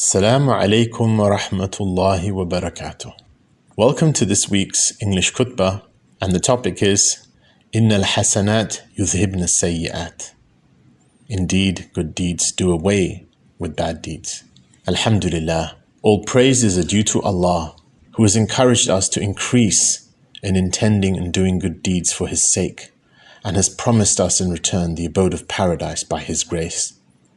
Assalamu alaikum wa rahmatullahi wa barakatuh. Welcome to this week's English Khutbah, and the topic is Innal hasanat yudhibna sayyi'at. Indeed, good deeds do away with bad deeds. Alhamdulillah, all praises are due to Allah, who has encouraged us to increase in intending and doing good deeds for His sake, and has promised us in return the abode of paradise by His grace.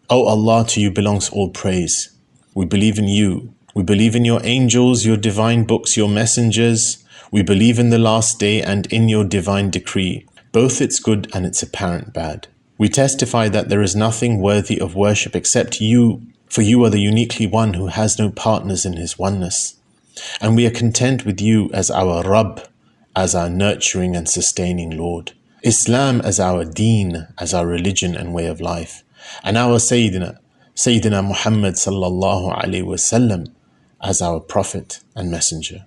O Allah, to you belongs all praise. We believe in you. We believe in your angels, your divine books, your messengers. We believe in the last day and in your divine decree, both its good and its apparent bad. We testify that there is nothing worthy of worship except you, for you are the uniquely one who has no partners in His oneness. And we are content with you as our Rabb, as our nurturing and sustaining Lord. Islam as our deen, as our religion and way of life. And our Sayyidina Muhammad sallallahu alaihi wasallam as our prophet and messenger.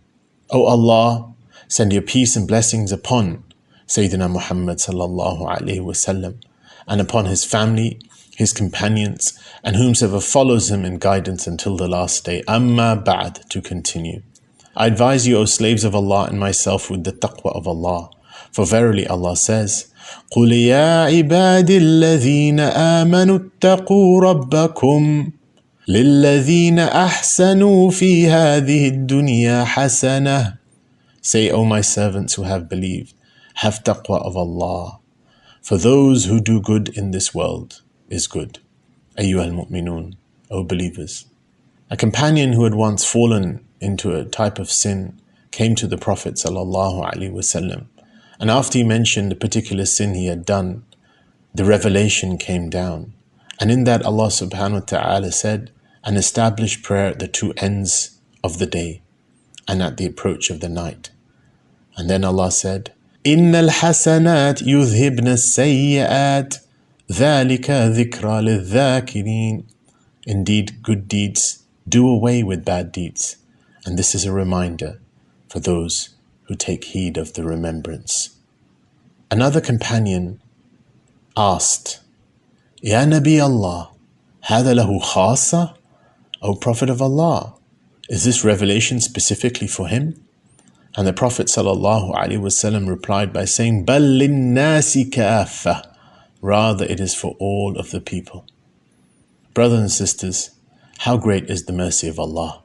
O Allah, send your peace and blessings upon Sayyidina Muhammad sallallahu alaihi wasallam and upon his family, his companions, and whomsoever follows him in guidance until the last day. Amma ba'd, to continue. I advise you, O slaves of Allah, and myself with the taqwa of Allah. For verily Allah says, قُلْ يَا عِبَادِ الَّذِينَ آمَنُوا اتَّقُوا رَبَّكُمْ لِلَّذِينَ أَحْسَنُوا فِي هَذِهِ الدُّنْيَا حَسَنَةٌ. Say, O my servants who have believed, have taqwa of Allah. For those who do good in this world is good. Ayyuhal mu'minun, O believers. A companion who had once fallen into a type of sin came to the Prophet sallallahu alaihi wasallam. And after he mentioned the particular sin he had done, the revelation came down. And in that Allah subhanahu wa ta'ala said, and establish prayer at the two ends of the day and at the approach of the night. And then Allah said, Innal hasanat yudhibna sayyi'at, dhalika dhikra lidhakirin. Indeed, good deeds do away with bad deeds. And this is a reminder for those who take heed of the remembrance. Another companion asked, Ya Nabi Allah, hada lahu khasa? O Prophet of Allah, is this revelation specifically for him? And the Prophet sallallahu alaihi wasallam replied by saying, Bal linnasi kaffa, rather it is for all of the people. Brothers and sisters, how great is the mercy of Allah?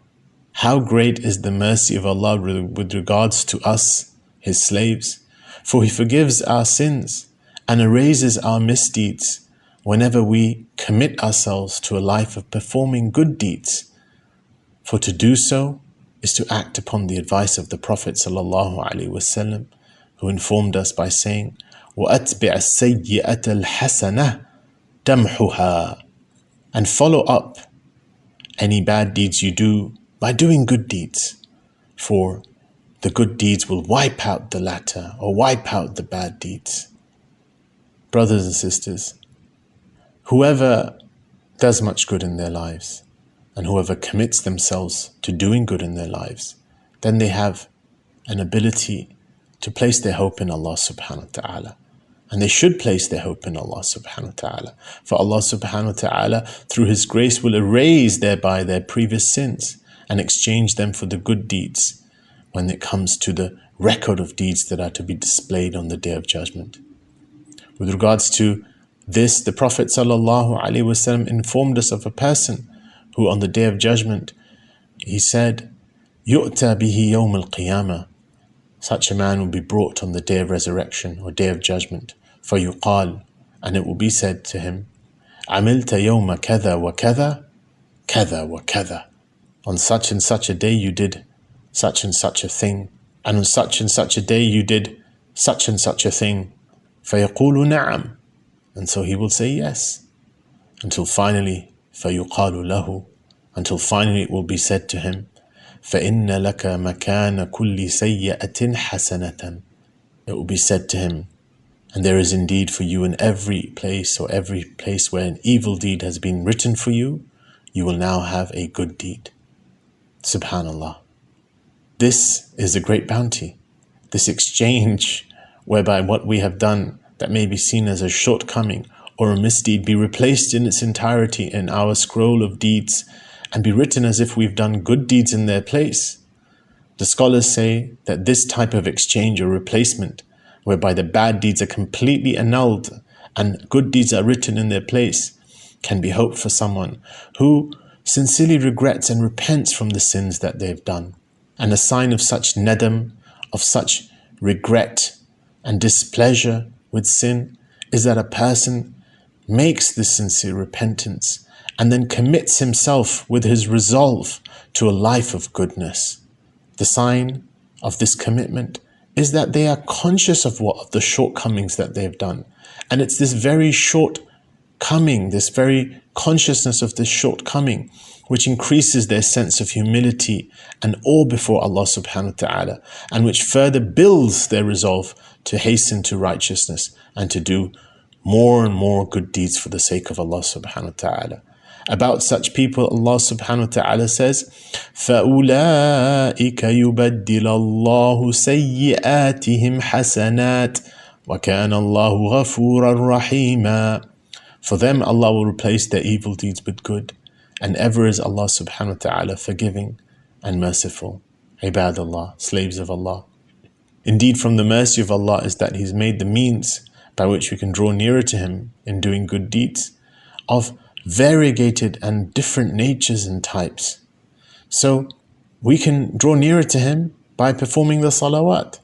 How great is the mercy of Allah with regards to us, His slaves, for He forgives our sins and erases our misdeeds whenever we commit ourselves to a life of performing good deeds. For to do so is to act upon the advice of the Prophet ﷺ, who informed us by saying, وَأَتْبِعَ السَّيِّئَةَ الْحَسَنَةَ تَمْحُهَا, and follow up any bad deeds you do by doing good deeds, for the good deeds will wipe out the latter or wipe out the bad deeds. Brothers and sisters, whoever does much good in their lives and whoever commits themselves to doing good in their lives, then they have an ability to place their hope in Allah subhanahu wa ta'ala. And they should place their hope in Allah subhanahu wa ta'ala. For Allah subhanahu wa ta'ala, through His grace, will erase thereby their previous sins and exchange them for the good deeds when it comes to the record of deeds that are to be displayed on the Day of Judgment. With regards to this, the Prophet ﷺ informed us of a person who on the Day of Judgment, he said, يُؤْتَى بِهِ يَوْمَ الْقِيَامَةِ. Such a man will be brought on the Day of Resurrection or Day of Judgment. فَيُقَال, and it will be said to him, عَمِلْتَ يَوْمَ كَذَا وَكَذَا كَذَا وَكَذَا. On such and such a day you did such and such a thing, and on such and such a day you did such and such a thing. فَيَقُولُ نَعَمْ, and so he will say yes, until finally فَيُقَالُ لَهُ, until finally it will be said to him, فَإِنَّ لَكَ مَكَانَ كُلِّ سَيِّئَةٍ حَسَنَةً. It will be said to him, and there is indeed for you in every place or every place where an evil deed has been written for you, you will now have a good deed. Subhanallah. This is a great bounty, this exchange whereby what we have done that may be seen as a shortcoming or a misdeed be replaced in its entirety in our scroll of deeds and be written as if we've done good deeds in their place. The scholars say that this type of exchange or replacement, whereby the bad deeds are completely annulled and good deeds are written in their place, can be hope for someone who sincerely regrets and repents from the sins that they've done. And a sign of such nadam, of such regret and displeasure with sin, is that a person makes this sincere repentance and then commits himself with his resolve to a life of goodness. The sign of this commitment is that they are conscious of the shortcomings that they've done. And it's this very shortcoming, this very consciousness of this shortcoming, which increases their sense of humility and awe before Allah subhanahu wa ta'ala, and which further builds their resolve to hasten to righteousness and to do more and more good deeds for the sake of Allah subhanahu wa ta'ala. About such people, Allah subhanahu wa ta'ala says, فَأُولَٰئِكَ يُبَدِّلَ اللَّهُ سَيِّئَاتِهِمْ حَسَنَاتٍ وَكَانَ اللَّهُ غَفُورًا رَحِيمًا. For them, Allah will replace their evil deeds with good, and ever is Allah subhanahu wa ta'ala forgiving and merciful. Ibadallah, slaves of Allah. Indeed, from the mercy of Allah is that He's made the means by which we can draw nearer to Him in doing good deeds of variegated and different natures and types. So we can draw nearer to Him by performing the salawat,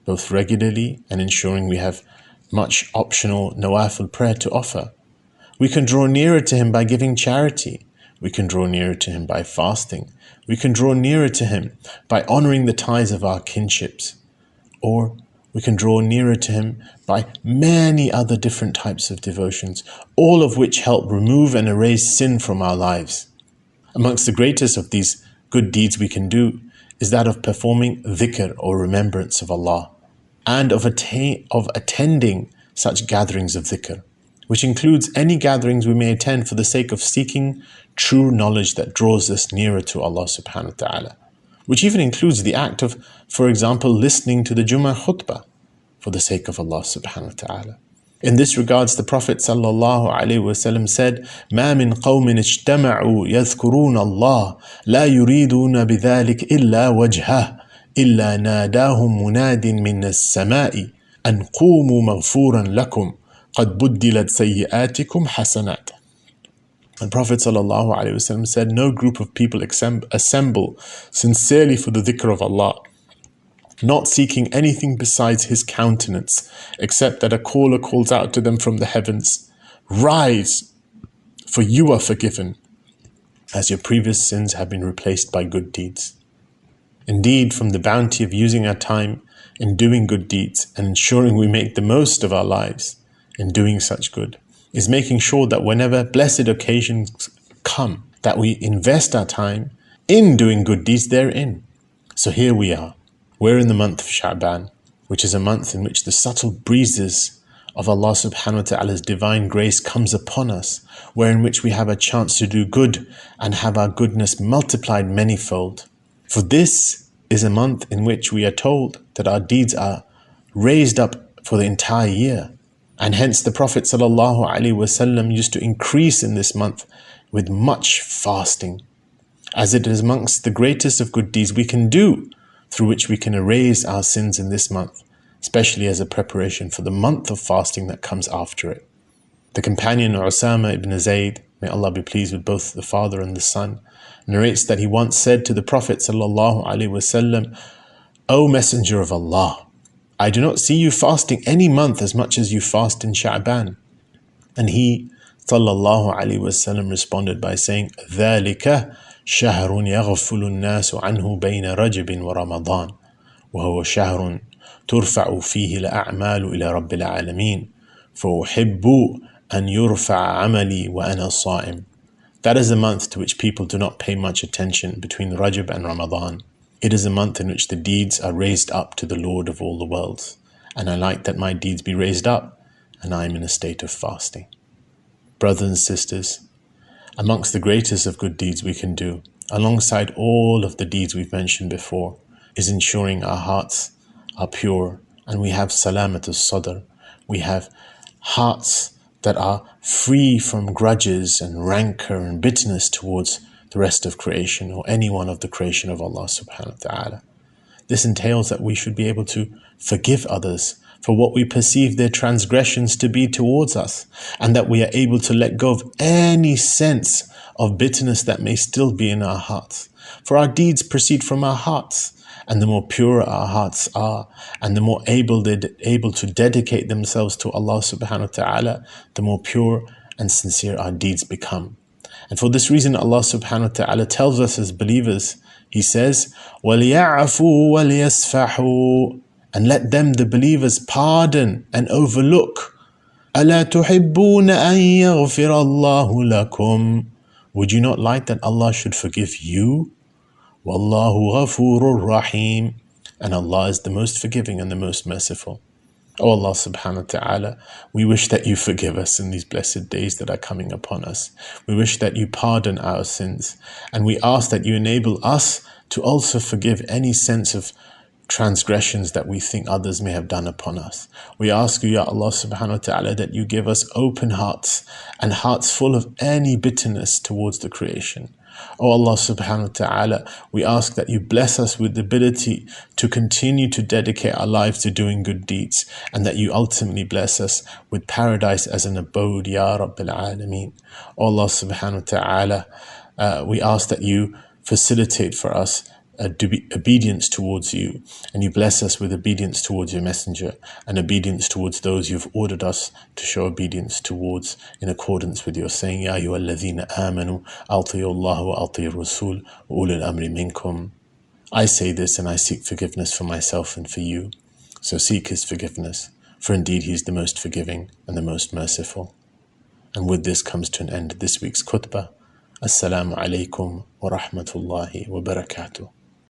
both regularly and ensuring we have much optional nawafil prayer to offer. We can draw nearer to Him by giving charity. We can draw nearer to Him by fasting. We can draw nearer to Him by honoring the ties of our kinships. Or we can draw nearer to Him by many other different types of devotions, all of which help remove and erase sin from our lives. Amongst the greatest of these good deeds we can do is that of performing dhikr or remembrance of Allah, and of attending such gatherings of dhikr, which includes any gatherings we may attend for the sake of seeking true knowledge that draws us nearer to Allah subhanahu wa ta'ala, which even includes the act of, for example, listening to the Jumma Khutba for the sake of Allah subhanahu wa ta'ala. In this regards, the Prophet sallallahu alaihi wasallam said, مَا مِنْ قَوْمٍ اجْتَمَعُوا يَذْكُرُونَ اللَّهَ لَا يُرِيدُونَ بِذَلِكَ إِلَّا وَجْهَهُ إِلَّا نَادَاهُمْ مُنَادٍ مِنَ السَّمَاءِ أَنْ قُومُوا مَغْفُورًا لَكُمْ قَدْ بُدِّلَتْ سَيِّئَاتِكُمْ حَسَنَاتٍ. The Prophet ﷺ said, no group of people assemble sincerely for the dhikr of Allah, not seeking anything besides His countenance, except that a caller calls out to them from the heavens, rise, for you are forgiven, as your previous sins have been replaced by good deeds. Indeed, from the bounty of using our time in doing good deeds and ensuring we make the most of our lives in doing such good, is making sure that whenever blessed occasions come, that we invest our time in doing good deeds therein. So here we are. We're in the month of Sha'ban, which is a month in which the subtle breezes of Allah subhanahu wa ta'ala's divine grace comes upon us, wherein which we have a chance to do good and have our goodness multiplied manyfold. For this is a month in which we are told that our deeds are raised up for the entire year. And hence the Prophet ﷺ used to increase in this month with much fasting, as it is amongst the greatest of good deeds we can do, through which we can erase our sins in this month, especially as a preparation for the month of fasting that comes after it. The companion Usama ibn Zayd, may Allah be pleased with both the father and the son, narrates that he once said to the Prophet ﷺ, O Messenger of Allah, I do not see you fasting any month as much as you fast in Sha'ban. And he ﷺ responded by saying, ذَلِكَ شهر يغفل الناس عنه بين رجب ورمضان وهو شهر ترفع فيه الأعمال إلى رب العالمين فأحب أن يرفع عملي وأنا صائم. That is a month to which people do not pay much attention between Rajab and Ramadan. It is a month in which the deeds are raised up to the Lord of all the worlds, and I like that my deeds be raised up and I am in a state of fasting. Brothers and sisters, amongst the greatest of good deeds we can do, alongside all of the deeds we've mentioned before, is ensuring our hearts are pure and we have salamat al-sadr. We have hearts that are free from grudges and rancor and bitterness towards the rest of creation or any one of the creation of Allah subhanahu wa ta'ala. This entails that we should be able to forgive others for what we perceive their transgressions to be towards us, and that we are able to let go of any sense of bitterness that may still be in our hearts. For our deeds proceed from our hearts, and the more pure our hearts are, and the more able they're able to dedicate themselves to Allah subhanahu wa ta'ala, the more pure and sincere our deeds become. And for this reason, Allah subhanahu wa ta'ala tells us as believers, He says, وَلْيَعْفُوا وَلْيَصْفَحُوا, and let them, the believers, pardon and overlook. أَلَا تُحِبُّونَ أَن يَغْفِرَ اللَّهُ لَكُمْ, would you not like that Allah should forgive you? وَاللَّهُ غَفُورٌ رَحِيمٌ, and Allah is the most forgiving and the most merciful. O Allah subhanahu wa ta'ala, we wish that you forgive us in these blessed days that are coming upon us. We wish that you pardon our sins, and we ask that you enable us to also forgive any sense of transgressions that we think others may have done upon us. We ask you, Ya Allah subhanahu wa ta'ala, that you give us open hearts and hearts full of any bitterness towards the creation. O Allah subhanahu wa ta'ala, we ask that you bless us with the ability to continue to dedicate our lives to doing good deeds, and that you ultimately bless us with paradise as an abode, Ya Rabbil Alameen. O Allah subhanahu wa ta'ala, we ask that you facilitate for us obedience towards you, and you bless us with obedience towards your messenger and obedience towards those you've ordered us to show obedience towards, in accordance with your saying, Ya ayyuhalladhina amanu ati'u Allah wa ati'u Rasul wa ulil amri minkum. I say this and I seek forgiveness for myself and for you, so seek His forgiveness, for indeed He is the most forgiving and the most merciful. And with this comes to an end this week's khutbah. Assalamu alaikum wa rahmatullahi wa barakatuh.